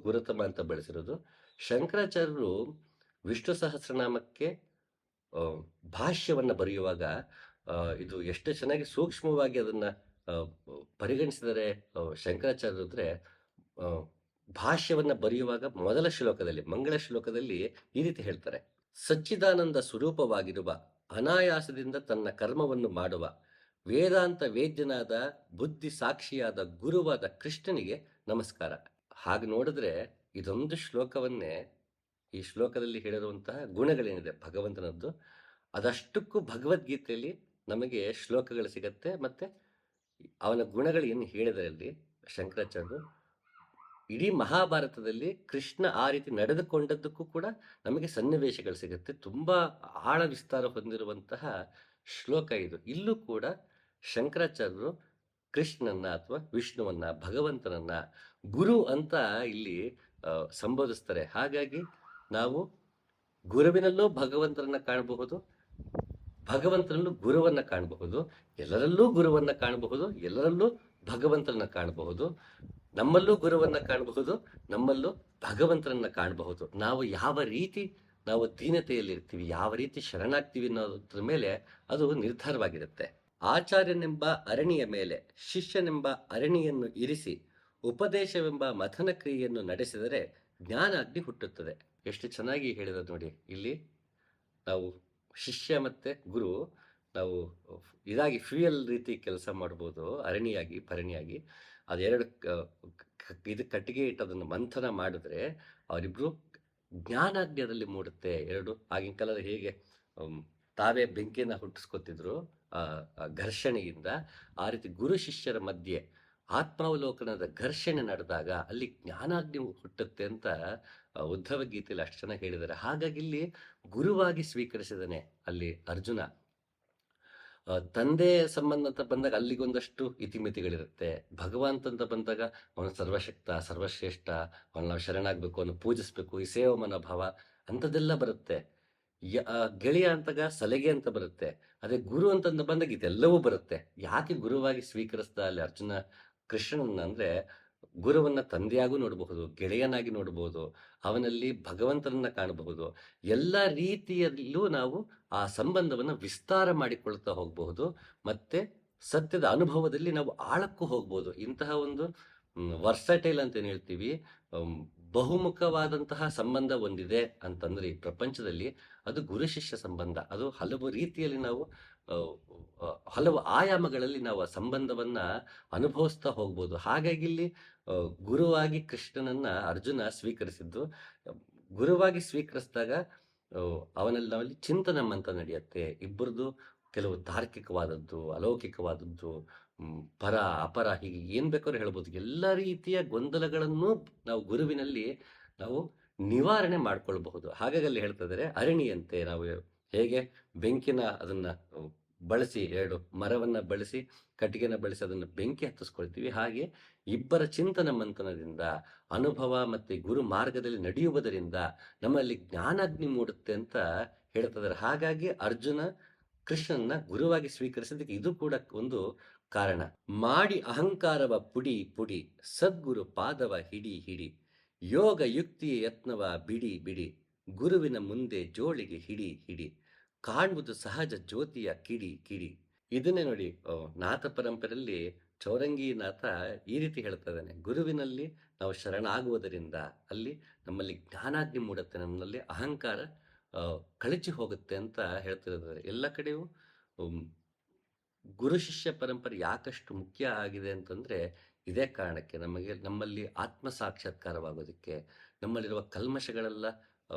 [SPEAKER 1] ಗುರುತಮ ಅಂತ ಬಳಸಿರೋದು. ಶಂಕರಾಚಾರ್ಯರು ವಿಷ್ಣು ಸಹಸ್ರನಾಮಕ್ಕೆ ಭಾಷ್ಯವನ್ನ ಬರೆಯುವಾಗ ಇದು ಎಷ್ಟು ಚೆನ್ನಾಗಿ ಸೂಕ್ಷ್ಮವಾಗಿ ಅದನ್ನ ಪರಿಗಣಿಸಿದರೆ ಶಂಕರಾಚಾರ್ಯರು ಅಂದ್ರೆ ಭಾಷ್ಯವನ್ನ ಬರೆಯುವಾಗ ಮೊದಲ ಶ್ಲೋಕದಲ್ಲಿ, ಮಂಗಳ ಶ್ಲೋಕದಲ್ಲಿ ಈ ರೀತಿ ಹೇಳ್ತಾರೆ: ಸಚ್ಚಿದಾನಂದ ಸ್ವರೂಪವಾಗಿರುವ, ಅನಾಯಾಸದಿಂದ ತನ್ನ ಕರ್ಮವನ್ನು ಮಾಡುವ, ವೇದಾಂತ ವೇದ್ಯನಾದ, ಬುದ್ಧಿ ಸಾಕ್ಷಿಯಾದ ಗುರುವಾದ ಕೃಷ್ಣನಿಗೆ ನಮಸ್ಕಾರ. ಹಾಗೆ ನೋಡಿದ್ರೆ ಇದೊಂದು ಶ್ಲೋಕವನ್ನೇ, ಈ ಶ್ಲೋಕದಲ್ಲಿ ಹೇಳಿರುವಂತಹ ಗುಣಗಳೇನಿದೆ ಭಗವಂತನದ್ದು, ಅದಷ್ಟಕ್ಕೂ ಭಗವದ್ಗೀತೆಯಲ್ಲಿ ನಮಗೆ ಶ್ಲೋಕಗಳು ಸಿಗತ್ತೆ. ಮತ್ತೆ ಅವನ ಗುಣಗಳು ಏನು ಹೇಳಿದರಲ್ಲಿ ಶಂಕರಾಚಾರ್ಯರು, ಇಡೀ ಮಹಾಭಾರತದಲ್ಲಿ ಕೃಷ್ಣ ಆ ರೀತಿ ನಡೆದುಕೊಂಡದ್ದಕ್ಕೂ ಕೂಡ ನಮಗೆ ಸನ್ನಿವೇಶಗಳು ಸಿಗುತ್ತೆ. ತುಂಬಾ ಆಳ ವಿಸ್ತಾರ ಹೊಂದಿರುವಂತಹ ಶ್ಲೋಕ ಇದು. ಇಲ್ಲೂ ಕೂಡ ಶಂಕರಾಚಾರ್ಯರು ಕೃಷ್ಣನ ಅಥವಾ ವಿಷ್ಣುವನ್ನ, ಭಗವಂತನನ್ನ ಗುರು ಅಂತ ಇಲ್ಲಿ ಸಂಬೋಧಿಸ್ತಾರೆ. ಹಾಗಾಗಿ ನಾವು ಗುರುವಿನಲ್ಲೂ ಭಗವಂತನನ್ನ ಕಾಣಬಹುದು, ಭಗವಂತನಲ್ಲೂ ಗುರುವನ್ನ ಕಾಣಬಹುದು, ಎಲ್ಲರಲ್ಲೂ ಗುರುವನ್ನ ಕಾಣಬಹುದು, ಎಲ್ಲರಲ್ಲೂ ಭಗವಂತನನ್ನ ಕಾಣಬಹುದು. ನಮ್ಮಲ್ಲೂ ಗುರುವನ್ನ ಕಾಣಬಹುದು, ನಮ್ಮಲ್ಲೂ ಭಗವಂತನನ್ನ ಕಾಣಬಹುದು. ನಾವು ಯಾವ ರೀತಿ ನಾವು ದೀನತೆಯಲ್ಲಿರ್ತೀವಿ, ಯಾವ ರೀತಿ ಶರಣಾಗ್ತೀವಿ ಅನ್ನೋದ್ರ ಮೇಲೆ ಅದು ನಿರ್ಧಾರವಾಗಿರುತ್ತೆ. ಆಚಾರ್ಯನೆಂಬ ಅರಣಿಯ ಮೇಲೆ ಶಿಷ್ಯನೆಂಬ ಅರಣಿಯನ್ನು ಇರಿಸಿ ಉಪದೇಶವೆಂಬ ಮಥನ ಕ್ರಿಯೆಯನ್ನು ನಡೆಸಿದರೆ ಜ್ಞಾನ ಅಗ್ನಿ ಹುಟ್ಟುತ್ತದೆ. ಎಷ್ಟು ಚೆನ್ನಾಗಿ ಹೇಳಿರೋದು ನೋಡಿ. ಇಲ್ಲಿ ನಾವು ಶಿಷ್ಯ ಮತ್ತೆ ಗುರು, ನಾವು ಇದಾಗಿ ಫ್ಯೂಯಲ್ ರೀತಿ ಕೆಲಸ ಮಾಡ್ಬೋದು, ಅರಣಿಯಾಗಿ ಭರಣಿಯಾಗಿ. ಅದೆರಡು ಇದು ಕಟ್ಟಿಗೆ ಇಟ್ಟು ಅದನ್ನು ಮಂಥನ ಮಾಡಿದ್ರೆ ಅವರಿಬ್ರು ಜ್ಞಾನಾಗ್ನಿ ಮೂಡುತ್ತೆ. ಎರಡು ಆಗಿನ ಕಾಲದ ಹೇಗೆ ತಾವೇ ಬೆಂಕಿಯನ್ನ ಹುಟ್ಟಿಸ್ಕೊತಿದ್ರು ಘರ್ಷಣೆಯಿಂದ, ಆ ರೀತಿ ಗುರು ಶಿಷ್ಯರ ಮಧ್ಯೆ ಆತ್ಮಾವಲೋಕನದ ಘರ್ಷಣೆ ನಡೆದಾಗ ಅಲ್ಲಿ ಜ್ಞಾನಾಗ್ನಿ ಹುಟ್ಟುತ್ತೆ ಅಂತ ಉದ್ಧವ ಗೀತೆಯಲ್ಲಿ ಅಷ್ಟು ಚೆನ್ನಾಗಿ ಹೇಳಿದ್ದಾರೆ. ಹಾಗಾಗಿ ಇಲ್ಲಿ ಗುರುವಾಗಿ ಸ್ವೀಕರಿಸಿದಾನೆ ಅಲ್ಲಿ ಅರ್ಜುನ. ತಂದೆ ಸಂಬಂಧ ಅಂತ ಬಂದಾಗ ಅಲ್ಲಿಗೊಂದಷ್ಟು ಇತಿಮಿತಿಗಳಿರುತ್ತೆ. ಭಗವಂತ ಅಂತ ಬಂದಾಗ ಅವನು ಸರ್ವಶಕ್ತ, ಸರ್ವಶ್ರೇಷ್ಠ, ಅವನು ನಾವು ಶರಣಾಗಬೇಕು, ಅವನು ಪೂಜಿಸ್ಬೇಕು, ಈ ಸೇವ ಮನೋಭಾವ ಅಂಥದ್ದೆಲ್ಲ ಬರುತ್ತೆ. ಗೆಳೆಯ ಅಂತಾಗ ಸಲಿಗೆ ಅಂತ ಬರುತ್ತೆ. ಅದೇ ಗುರು ಅಂತಂದ ಬಂದಾಗ ಇದೆಲ್ಲವೂ ಬರುತ್ತೆ. ಯಾಕೆ ಗುರುವಾಗಿ ಸ್ವೀಕರಿಸ್ದ ಅಲ್ಲಿ ಅರ್ಜುನ ಕೃಷ್ಣನನ್ನ ಅಂದ್ರೆ, ಗುರುವನ್ನ ತಂದೆಯಾಗೂ ನೋಡಬಹುದು, ಗೆಳೆಯನಾಗಿ ನೋಡಬಹುದು, ಅವನಲ್ಲಿ ಭಗವಂತನನ್ನ ಕಾಣಬಹುದು. ಎಲ್ಲ ರೀತಿಯಲ್ಲೂ ನಾವು ಆ ಸಂಬಂಧವನ್ನ ವಿಸ್ತಾರ ಮಾಡಿಕೊಳ್ತಾ ಹೋಗಬಹುದು. ಮತ್ತೆ ಸತ್ಯದ ಅನುಭವದಲ್ಲಿ ನಾವು ಆಳಕ್ಕೂ ಹೋಗ್ಬೋದು. ಇಂತಹ ಒಂದು ವರ್ಸಟೈಲ್ ಅಂತ ಏನ್ ಹೇಳ್ತೀವಿ, ಬಹುಮುಖವಾದಂತಹ ಸಂಬಂಧ ಒಂದಿದೆ ಅಂತಂದ್ರೆ ಈ ಪ್ರಪಂಚದಲ್ಲಿ, ಅದು ಗುರು ಶಿಷ್ಯ ಸಂಬಂಧ. ಅದು ಹಲವು ರೀತಿಯಲ್ಲಿ ನಾವು ಹಲವು ಆಯಾಮಗಳಲ್ಲಿ ನಾವು ಆ ಸಂಬಂಧವನ್ನ ಅನುಭವಿಸ್ತಾ ಹೋಗ್ಬೋದು. ಹಾಗಾಗಿ ಇಲ್ಲಿ ಗುರುವಾಗಿ ಕೃಷ್ಣನನ್ನ ಅರ್ಜುನ ಸ್ವೀಕರಿಸಿದ್ದು. ಗುರುವಾಗಿ ಸ್ವೀಕರಿಸಿದಾಗ ಅವನಲ್ಲಿ ಚಿಂತನ ಮಂತ ನಡೆಯುತ್ತೆ. ಇಬ್ಬರದು ಕೆಲವು ತಾರ್ಕಿಕವಾದದ್ದು, ಅಲೌಕಿಕವಾದದ್ದು, ಪರ ಅಪರ, ಹೀಗೆ ಏನ್ ಬೇಕಾದ್ರೂ ಹೇಳ್ಬೋದು. ಎಲ್ಲ ರೀತಿಯ ಗೊಂದಲಗಳನ್ನು ನಾವು ಗುರುವಿನಲ್ಲಿ ನಾವು ನಿವಾರಣೆ ಮಾಡ್ಕೊಳ್ಬಹುದು. ಹಾಗಾಗಿ ಅಲ್ಲಿ ಹೇಳ್ತಾ ಇದ್ದಾರೆ, ಅರಣಿಯಂತೆ ನಾವು ಹೇಗೆ ಬೆಂಕಿನ ಅದನ್ನ ಬಳಸಿ, ಎರಡು ಮರವನ್ನ ಬಳಸಿ, ಕಟ್ಟಿಗೆನ ಬಳಸಿ ಅದನ್ನು ಬೆಂಕಿ ಹತ್ತಿಸ್ಕೊಳ್ತೀವಿ, ಹಾಗೆ ಇಬ್ಬರ ಚಿಂತನ ಮಂಥನದಿಂದ, ಅನುಭವ ಮತ್ತೆ ಗುರು ಮಾರ್ಗದಲ್ಲಿ ನಡೆಯುವುದರಿಂದ ನಮ್ಮಲ್ಲಿ ಜ್ಞಾನಾಗ್ನಿ ಮೂಡುತ್ತೆ ಅಂತ ಹೇಳ್ತಾ ಇದ್ದಾರೆ. ಹಾಗಾಗಿ ಅರ್ಜುನ ಕೃಷ್ಣನ್ನ ಗುರುವಾಗಿ ಸ್ವೀಕರಿಸೋದಕ್ಕೆ ಇದು ಕೂಡ ಒಂದು ಕಾರಣ. ಮಾಡಿ ಅಹಂಕಾರವ ಪುಡಿ ಪುಡಿ, ಸದ್ಗುರು ಪಾದವ ಹಿಡಿ ಹಿಡಿ, ಯೋಗ ಯುಕ್ತಿಯ ಯತ್ನವ ಬಿಡಿ ಬಿಡಿ, ಗುರುವಿನ ಮುಂದೆ ಜೋಳಿಗೆ ಹಿಡಿ ಹಿಡಿ, ಕಾಣುವುದು ಸಹಜ ಜ್ಯೋತಿಯ ಕಿಡಿ ಕಿಡಿ. ಇದನ್ನೇ ನೋಡಿ, ನಾಥ ಪರಂಪರೆಯಲ್ಲಿ ಚೌರಂಗಿ ನಾಥ ಈ ರೀತಿ ಹೇಳ್ತಾ ಇದ್ದಾನೆ, ಗುರುವಿನಲ್ಲಿ ನಾವು ಶರಣಾಗುವುದರಿಂದ ಅಲ್ಲಿ ನಮ್ಮಲ್ಲಿ ಜ್ಞಾನಾಗ್ನಿ ಮೂಡುತ್ತೆ, ನಮ್ಮಲ್ಲಿ ಅಹಂಕಾರ ಕಳಚಿ ಹೋಗುತ್ತೆ ಅಂತ ಹೇಳ್ತಿದ್ದಾರೆ. ಎಲ್ಲ ಕಡೆಯೂ ಗುರು ಶಿಷ್ಯ ಪರಂಪರೆ ಯಾಕಷ್ಟು ಮುಖ್ಯ ಆಗಿದೆ ಅಂತಂದ್ರೆ ಇದೇ ಕಾರಣಕ್ಕೆ, ನಮ್ಮಲ್ಲಿ ಆತ್ಮ ಸಾಕ್ಷಾತ್ಕಾರವಾಗೋದಕ್ಕೆ, ನಮ್ಮಲ್ಲಿರುವ ಕಲ್ಮಶಗಳೆಲ್ಲ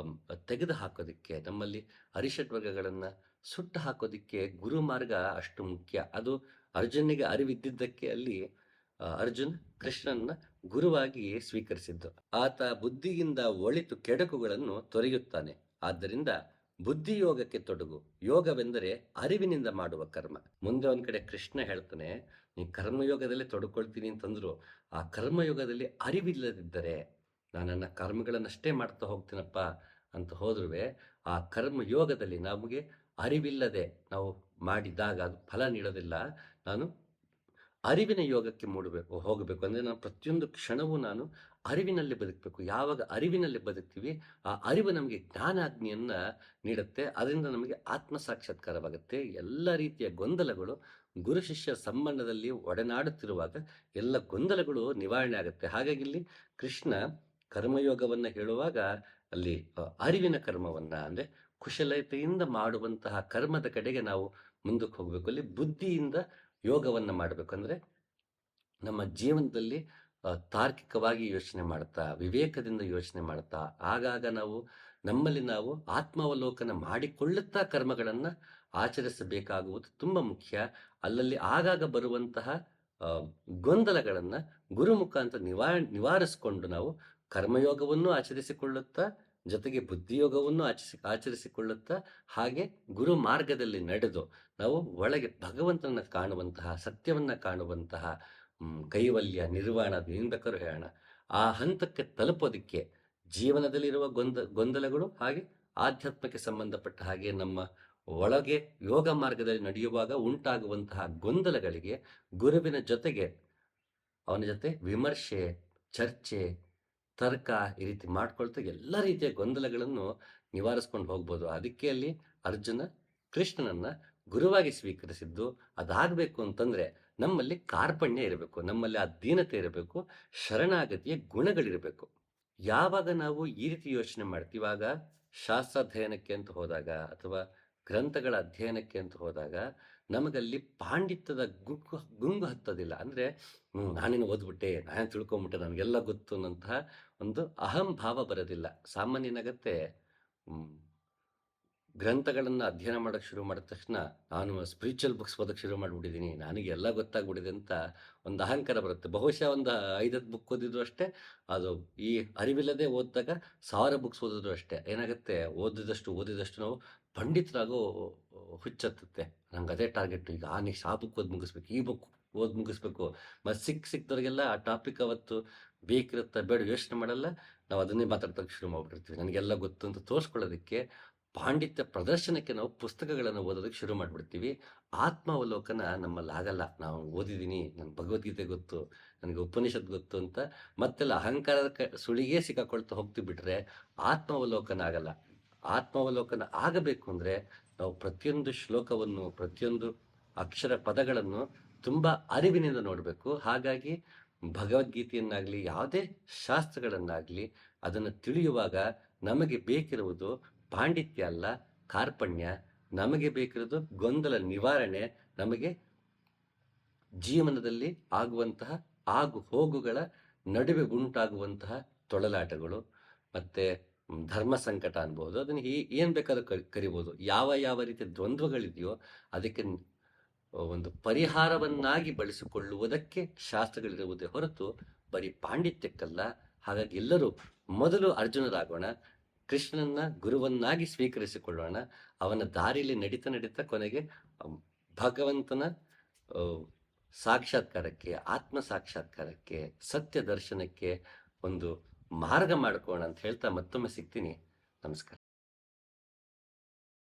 [SPEAKER 1] ತೆಗೆದು ಹಾಕೋದಿಕ್ಕೆ, ನಮ್ಮಲ್ಲಿ ಅರಿಷಡ್ ವರ್ಗಗಳನ್ನ ಸುಟ್ಟು ಹಾಕೋದಿಕ್ಕೆ ಗುರು ಮಾರ್ಗ ಅಷ್ಟು ಮುಖ್ಯ. ಅದು ಅರ್ಜುನಿಗೆ ಅರಿವಿದ್ದಿದ್ದಕ್ಕೆ ಅಲ್ಲಿ ಅರ್ಜುನ್ ಕೃಷ್ಣನ್ನ ಗುರುವಾಗಿ ಸ್ವೀಕರಿಸಿದ್ದು. ಆತ ಬುದ್ಧಿಯಿಂದ ಒಳಿತು ಕೆಡಕುಗಳನ್ನು ತೊರೆಯುತ್ತಾನೆ. ಆದ್ದರಿಂದ ಬುದ್ಧಿಯೋಗಕ್ಕೆ ತೊಡಗು, ಯೋಗವೆಂದರೆ ಅರಿವಿನಿಂದ ಮಾಡುವ ಕರ್ಮ. ಮುಂದೆ ಒಂದ್ ಕಡೆ ಕೃಷ್ಣ ಹೇಳ್ತಾನೆ, ನೀ ಕರ್ಮಯೋಗದಲ್ಲೇ ತೊಡ್ಕೊಳ್ತೀನಿ ಅಂತಂದ್ರು, ಆ ಕರ್ಮಯೋಗದಲ್ಲಿ ಅರಿವಿಲ್ಲದಿದ್ದರೆ ನಾನು ನನ್ನ ಕರ್ಮಗಳನ್ನಷ್ಟೇ ಮಾಡ್ತಾ ಹೋಗ್ತೀನಪ್ಪ ಅಂತ ಹೋದ್ರುವೆ, ಆ ಕರ್ಮಯೋಗದಲ್ಲಿ ನಮಗೆ ಅರಿವಿಲ್ಲದೆ ನಾವು ಮಾಡಿದಾಗ ಅದು ಫಲ ನೀಡೋದಿಲ್ಲ. ನಾನು ಅರಿವಿನ ಯೋಗಕ್ಕೆ ಹೋಗಬೇಕು ಅಂದ್ರೆ ನಾನು ಪ್ರತಿಯೊಂದು ಕ್ಷಣವೂ ನಾನು ಅರಿವಿನಲ್ಲಿ ಬದುಕಬೇಕು. ಯಾವಾಗ ಅರಿವಿನಲ್ಲಿ ಬದುಕ್ತೀವಿ, ಆ ಅರಿವು ನಮಗೆ ಜ್ಞಾನಾಗ್ನಿಯನ್ನ ನೀಡುತ್ತೆ. ಅದರಿಂದ ನಮಗೆ ಆತ್ಮ ಸಾಕ್ಷಾತ್ಕಾರವಾಗುತ್ತೆ. ಎಲ್ಲ ರೀತಿಯ ಗೊಂದಲಗಳು ಗುರು ಶಿಷ್ಯ ಸಂಬಂಧದಲ್ಲಿ ಒಡನಾಡುತ್ತಿರುವಾಗ ಎಲ್ಲ ಗೊಂದಲಗಳು ನಿವಾರಣೆ ಆಗುತ್ತೆ. ಹಾಗಾಗಿ ಇಲ್ಲಿ ಕೃಷ್ಣ ಕರ್ಮಯೋಗವನ್ನ ಹೇಳುವಾಗ ಅಲ್ಲಿ ಅರಿವಿನ ಕರ್ಮವನ್ನ, ಅಂದ್ರೆ ಕುಶಲತೆಯಿಂದ ಮಾಡುವಂತಹ ಕರ್ಮದ ಕಡೆಗೆ ನಾವು ಮುಂದಕ್ಕೆ ಹೋಗ್ಬೇಕು. ಅಲ್ಲಿ ಬುದ್ಧಿಯಿಂದ ಯೋಗವನ್ನ ಮಾಡಬೇಕು. ಅಂದ್ರೆ ನಮ್ಮ ಜೀವನದಲ್ಲಿ ತಾರ್ಕಿಕವಾಗಿ ಯೋಚನೆ ಮಾಡ್ತಾ, ವಿವೇಕದಿಂದ ಯೋಚನೆ ಮಾಡ್ತಾ, ಆಗಾಗ ನಮ್ಮಲ್ಲಿ ನಾವು ಆತ್ಮಾವಲೋಕನ ಮಾಡಿಕೊಳ್ಳುತ್ತಾ ಕರ್ಮಗಳನ್ನ ಆಚರಿಸಬೇಕಾಗುವುದು ತುಂಬಾ ಮುಖ್ಯ. ಅಲ್ಲಲ್ಲಿ ಆಗಾಗ ಬರುವಂತಹ ಗೊಂದಲಗಳನ್ನ ಗುರು ಮುಖಾಂತರ ನಿವಾರಿಸಿಕೊಂಡು ನಾವು ಕರ್ಮಯೋಗವನ್ನು ಆಚರಿಸಿಕೊಳ್ಳುತ್ತಾ, ಜೊತೆಗೆ ಬುದ್ಧಿಯೋಗವನ್ನು ಆಚರಿಸಿಕೊಳ್ಳುತ್ತಾ, ಹಾಗೆ ಗುರು ಮಾರ್ಗದಲ್ಲಿ ನಡೆದು ನಾವು ಒಳಗೆ ಭಗವಂತನ ಕಾಣುವಂತಹ, ಸತ್ಯವನ್ನ ಕಾಣುವಂತಹ ಕೈವಲ್ಯ, ನಿರ್ವಾಣ, ಏನ್ ಬೇಕಾದ್ರೂ ಹೇಳೋಣ, ಆ ಹಂತಕ್ಕೆ ತಲುಪೋದಿಕ್ಕೆ ಜೀವನದಲ್ಲಿರುವ ಗೊಂದಲಗಳು ಹಾಗೆ ಆಧ್ಯಾತ್ಮಕ್ಕೆ ಸಂಬಂಧಪಟ್ಟ ಹಾಗೆ ನಮ್ಮ ಒಳಗೆ ಯೋಗ ಮಾರ್ಗದಲ್ಲಿ ನಡೆಯುವಾಗ ಉಂಟಾಗುವಂತಹ ಗೊಂದಲಗಳಿಗೆ ಗುರುವಿನ ಜೊತೆಗೆ, ಅವನ ಜೊತೆ ವಿಮರ್ಶೆ, ಚರ್ಚೆ, ತರ್ಕ ಈ ರೀತಿ ಮಾಡ್ಕೊಳ್ತಾ ಎಲ್ಲ ರೀತಿಯ ಗೊಂದಲಗಳನ್ನು ನಿವಾರಿಸ್ಕೊಂಡು ಹೋಗ್ಬೋದು. ಅದಕ್ಕೆ ಅಲ್ಲಿ ಅರ್ಜುನ ಕೃಷ್ಣನನ್ನ ಗುರುವಾಗಿ ಸ್ವೀಕರಿಸಿದ್ದು. ಅದಾಗಬೇಕು ಅಂತಂದ್ರೆ ನಮ್ಮಲ್ಲಿ ಕಾರ್ಪಣ್ಯ ಇರಬೇಕು, ನಮ್ಮಲ್ಲಿ ಆ ದೀನತೆ ಇರಬೇಕು, ಶರಣಾಗತಿಯ ಗುಣಗಳಿರಬೇಕು. ಯಾವಾಗ ನಾವು ಈ ರೀತಿ ಯೋಚನೆ ಮಾಡ್ತೀವಾಗ, ಶಾಸ್ತ್ರಾಧ್ಯಯನಕ್ಕೆ ಅಂತ ಹೋದಾಗ ಅಥವಾ ಗ್ರಂಥಗಳ ಅಧ್ಯಯನಕ್ಕೆ ಅಂತ ಹೋದಾಗ ನಮಗಲ್ಲಿ ಪಾಂಡಿತ್ಯದ ಗುಂಗು ಹತ್ತೋದಿಲ್ಲ. ಅಂದ್ರೆ ನಾನೇನು ಓದ್ಬಿಟ್ಟೆ, ನಾನೇ ತಿಳ್ಕೊಂಬಿಟ್ಟೆ, ನನಗೆಲ್ಲ ಗೊತ್ತು ಅನ್ನೋಂತಹ ಒಂದು ಅಹಂಭಾವ ಬರೋದಿಲ್ಲ. ಸಾಮಾನ್ಯ ಏನಾಗತ್ತೆ, ಗ್ರಂಥಗಳನ್ನ ಅಧ್ಯಯನ ಮಾಡಕ್ ಶುರು ಮಾಡಿದ ತಕ್ಷಣ ನಾನು ಸ್ಪಿರಿಚುವಲ್ ಬುಕ್ಸ್ ಓದಕ್ಕೆ ಶುರು ಮಾಡ್ಬಿಟ್ಟಿದ್ದೀನಿ, ನನಗೆ ಎಲ್ಲ ಗೊತ್ತಾಗ್ಬಿಟ್ಟಿದೆ ಅಂತ ಒಂದು ಅಹಂಕಾರ ಬರುತ್ತೆ. ಬಹುಶಃ ಒಂದು 5 ಬುಕ್ ಓದಿದ್ರು ಅಷ್ಟೇ, ಅದು ಈ ಅರಿವಿಲ್ಲದೆ ಓದಿದಾಗ 1000 ಬುಕ್ಸ್ ಓದಿದ್ರು ಅಷ್ಟೇ. ಏನಾಗುತ್ತೆ, ಓದಿದಷ್ಟು ನಾವು ಪಂಡಿತರಾಗೋ ಹುಚ್ಚತ್ತುತ್ತೆ. ನಂಗೆ ಅದೇ ಟಾರ್ಗೆಟ್, ಈಗ ನೆಕ್ಸ್ಟ್ ಆ ಬುಕ್ ಓದಿ ಮುಗಿಸ್ಬೇಕು, ಈ ಬುಕ್ ಓದಿ ಮುಗಿಸ್ಬೇಕು. ಮತ್ತೆ ಸಿಕ್ದವ್ರಿಗೆಲ್ಲ ಆ ಟಾಪಿಕ್ ಅವತ್ತು ಬೇಕಿರುತ್ತಾ ಬೇಡ ಯೋಚನೆ ಮಾಡಲ್ಲ, ನಾವು ಅದನ್ನೇ ಮಾತಾಡ್ತಕ್ಕೆ ಶುರು ಮಾಡ್ಬಿಟ್ಟಿರ್ತೀವಿ. ನನಗೆಲ್ಲ ಗೊತ್ತು ಅಂತ ತೋರಿಸ್ಕೊಳ್ಳೋದಕ್ಕೆ, ಪಾಂಡಿತ್ಯ ಪ್ರದರ್ಶನಕ್ಕೆ ನಾವು ಪುಸ್ತಕಗಳನ್ನು ಓದೋದಕ್ಕೆ ಶುರು ಮಾಡ್ಬಿಡ್ತೀವಿ. ಆತ್ಮಾವಲೋಕನ ನಮ್ಮಲ್ಲಿ ಆಗಲ್ಲ. ನಾವು ಓದಿದ್ದೀನಿ, ನನ್ಗೆ ಭಗವದ್ಗೀತೆ ಗೊತ್ತು, ನನಗೆ ಉಪನಿಷತ್ ಗೊತ್ತು ಅಂತ ಮತ್ತೆಲ್ಲ ಅಹಂಕಾರದ ಸುಳಿಗೆ ಸಿಕ್ಕಾಕೊಳ್ತಾ ಹೋಗ್ತಿ ಬಿಟ್ರೆ ಆತ್ಮಾವಲೋಕನ ಆಗಲ್ಲ. ಆತ್ಮಾವಲೋಕನ ಆಗಬೇಕು ಅಂದ್ರೆ ನಾವು ಪ್ರತಿಯೊಂದು ಶ್ಲೋಕವನ್ನು, ಪ್ರತಿಯೊಂದು ಅಕ್ಷರ ಪದಗಳನ್ನು ತುಂಬಾ ಅರಿವಿನಿಂದ ನೋಡಬೇಕು. ಹಾಗಾಗಿ ಭಗವದ್ಗೀತೆಯನ್ನಾಗ್ಲಿ, ಯಾವುದೇ ಶಾಸ್ತ್ರಗಳನ್ನಾಗ್ಲಿ ಅದನ್ನು ತಿಳಿಯುವಾಗ ನಮಗೆ ಬೇಕಿರುವುದು ಪಾಂಡಿತ್ಯ ಅಲ್ಲ, ಕಾರ್ಪಣ್ಯ. ನಮಗೆ ಬೇಕಿರೋದು ಗೊಂದಲ ನಿವಾರಣೆ, ನಮಗೆ ಜೀವನದಲ್ಲಿ ಆಗುವಂತಹ ಆಗು ಹೋಗುಗಳ ನಡುವೆ ಉಂಟಾಗುವಂತಹ ತೊಳಲಾಟಗಳು, ಮತ್ತೆ ಧರ್ಮ ಸಂಕಟ ಅನ್ಬೋದು, ಅದನ್ನ ಏನ್ ಬೇಕಾದ್ರೂ ಕರಿಬೋದು. ಯಾವ ಯಾವ ರೀತಿಯ ದ್ವಂದ್ವಗಳಿದೆಯೋ ಅದಕ್ಕೆ ಒಂದು ಪರಿಹಾರವನ್ನಾಗಿ ಬಳಸಿಕೊಳ್ಳುವುದಕ್ಕೆ ಶಾಸ್ತ್ರಗಳಿರುವುದೇ ಹೊರತು ಬರೀ ಪಾಂಡಿತ್ಯಕ್ಕಲ್ಲ. ಹಾಗಾಗಿ ಎಲ್ಲರೂ ಮೊದಲು ಅರ್ಜುನರಾಗೋಣ, ಕೃಷ್ಣನನ್ನ ಗುರುವನ್ನಾಗಿ ಸ್ವೀಕರಿಸಿಕೊಳ್ಳೋಣ. ಅವನ ದಾರಿಯಲ್ಲಿ ನಡೀತಾ ನಡೀತಾ ಕೊನೆಗೆ ಭಗವಂತನ ಸಾಕ್ಷಾತ್ಕಾರಕ್ಕೆ, ಆತ್ಮ ಸಾಕ್ಷಾತ್ಕಾರಕ್ಕೆ, ಸತ್ಯ ದರ್ಶನಕ್ಕೆ ಒಂದು ಮಾರ್ಗ ಮಾಡ್ಕೋಣ ಅಂತ ಹೇಳ್ತಾ ಮತ್ತೊಮ್ಮೆ ಸಿಗ್ತೀನಿ. ನಮಸ್ಕಾರ.